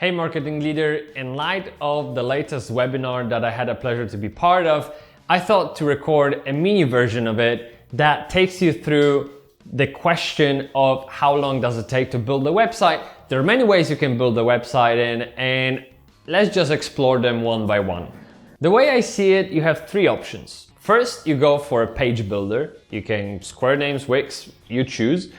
Hey marketing leader, in light of the latest webinar that I had a pleasure to be part of, I thought to record a mini version of it that takes you through the question of how long does it take to build a website. There are many ways you can build a website in, and let's just explore them one by one. The way I see it, you have three options. First, you go for a page builder. You can Square Names, Wix, you choose.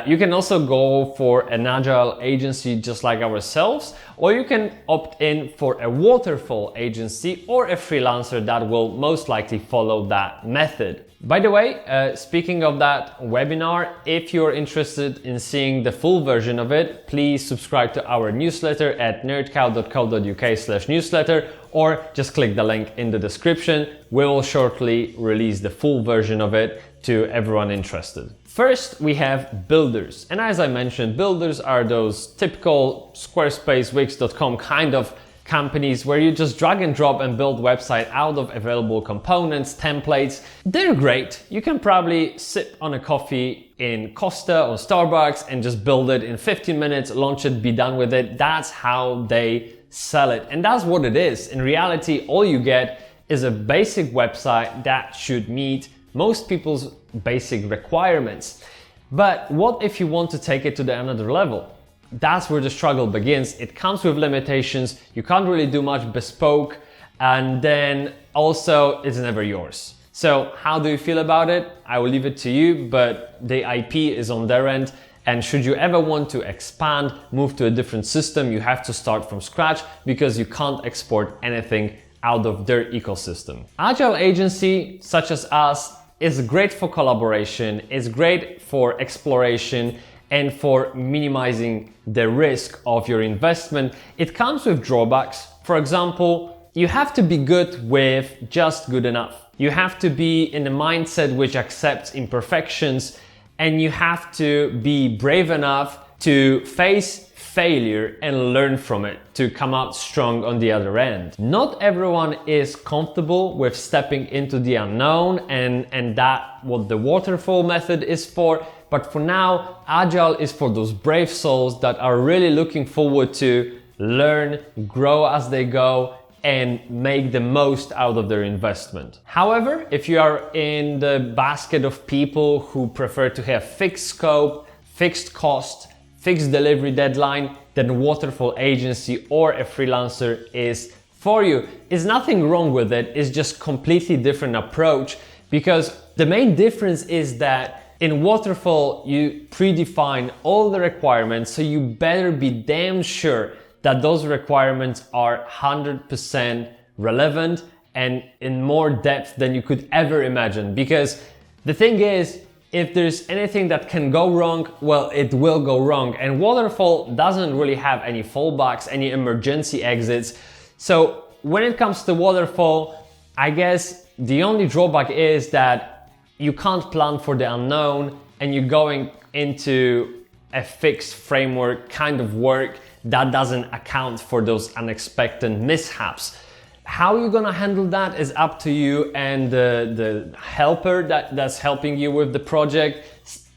You can also go for an agile agency just like ourselves, or you can opt in for a waterfall agency or a freelancer that will most likely follow that method. By the way, speaking of that webinar, if you're interested in seeing the full version of it, please subscribe to our newsletter at nerdcow.co.uk/newsletter, or just click the link in the description. We will shortly release the full version of it to everyone interested. First, we have builders. And as I mentioned, builders are those typical Squarespace, Wix.com kind of companies where you just drag and drop and build website out of available components, templates. They're great. You can probably sip on a coffee in Costa or Starbucks and just build it in 15 minutes, launch it, be done with it. That's how they sell it. And that's what it is. In reality, all you get is a basic website that should meet most people's basic requirements. But what if you want to take it to the another level? That's where the struggle begins. It comes with limitations. You can't really do much bespoke, and then also it's never yours. So how do you feel about it? I will leave it to you, but the IP is on their end. And should you ever want to expand, move to a different system, you have to start from scratch because you can't export anything out of their ecosystem. Agile agency such as us is great for collaboration, is great for exploration, and for minimizing the risk of your investment. It comes with drawbacks. For example, you have to be good with just good enough. You have to be in a mindset which accepts imperfections, and you have to be brave enough to face failure and learn from it to come out strong on the other end. Not everyone is comfortable with stepping into the unknown, and that what the waterfall method is for. But for now, Agile is for those brave souls that are really looking forward to learn, grow as they go, and make the most out of their investment. However, if you are in the basket of people who prefer to have fixed scope, fixed cost, fixed delivery deadline, then waterfall agency or a freelancer is for you. There's nothing wrong with it, it's just completely different approach, because the main difference is that in waterfall, you predefine all the requirements, so you better be damn sure that those requirements are 100% relevant and in more depth than you could ever imagine. Because the thing is, if there's anything that can go wrong, well, it will go wrong. And waterfall doesn't really have any fallbacks, any emergency exits. So when it comes to waterfall, I guess the only drawback is that you can't plan for the unknown, and you're going into a fixed framework kind of work that doesn't account for those unexpected mishaps. How you're gonna handle that is up to you and the helper that's helping you with the project.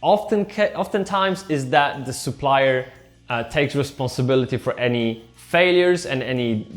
Oftentimes is that the supplier takes responsibility for any failures and any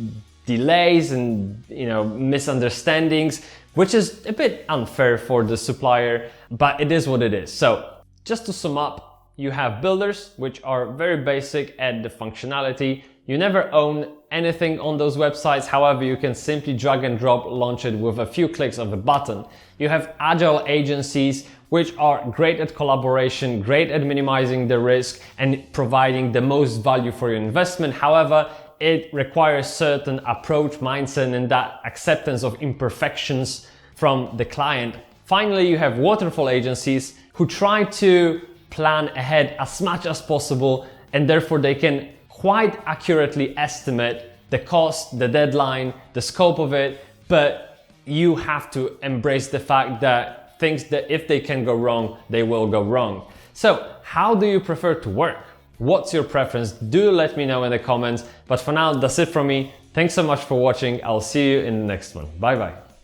delays and misunderstandings, which is a bit unfair for the supplier, but it is what it is. So just to sum up, you have builders, which are very basic at the functionality. You never own anything on those websites. However, you can simply drag and drop, launch it with a few clicks of a button. You have agile agencies, which are great at collaboration, great at minimizing the risk and providing the most value for your investment. However, it requires certain approach, mindset, and that acceptance of imperfections from the client. Finally, you have waterfall agencies who try to plan ahead as much as possible, and therefore they can quite accurately estimate the cost, the deadline, the scope of it, but you have to embrace the fact that things that if they can go wrong, they will go wrong. So how do you prefer to work? What's your preference? Do let me know in the comments. But for now, that's it from me. Thanks so much for watching. I'll see you in the next one. Bye bye.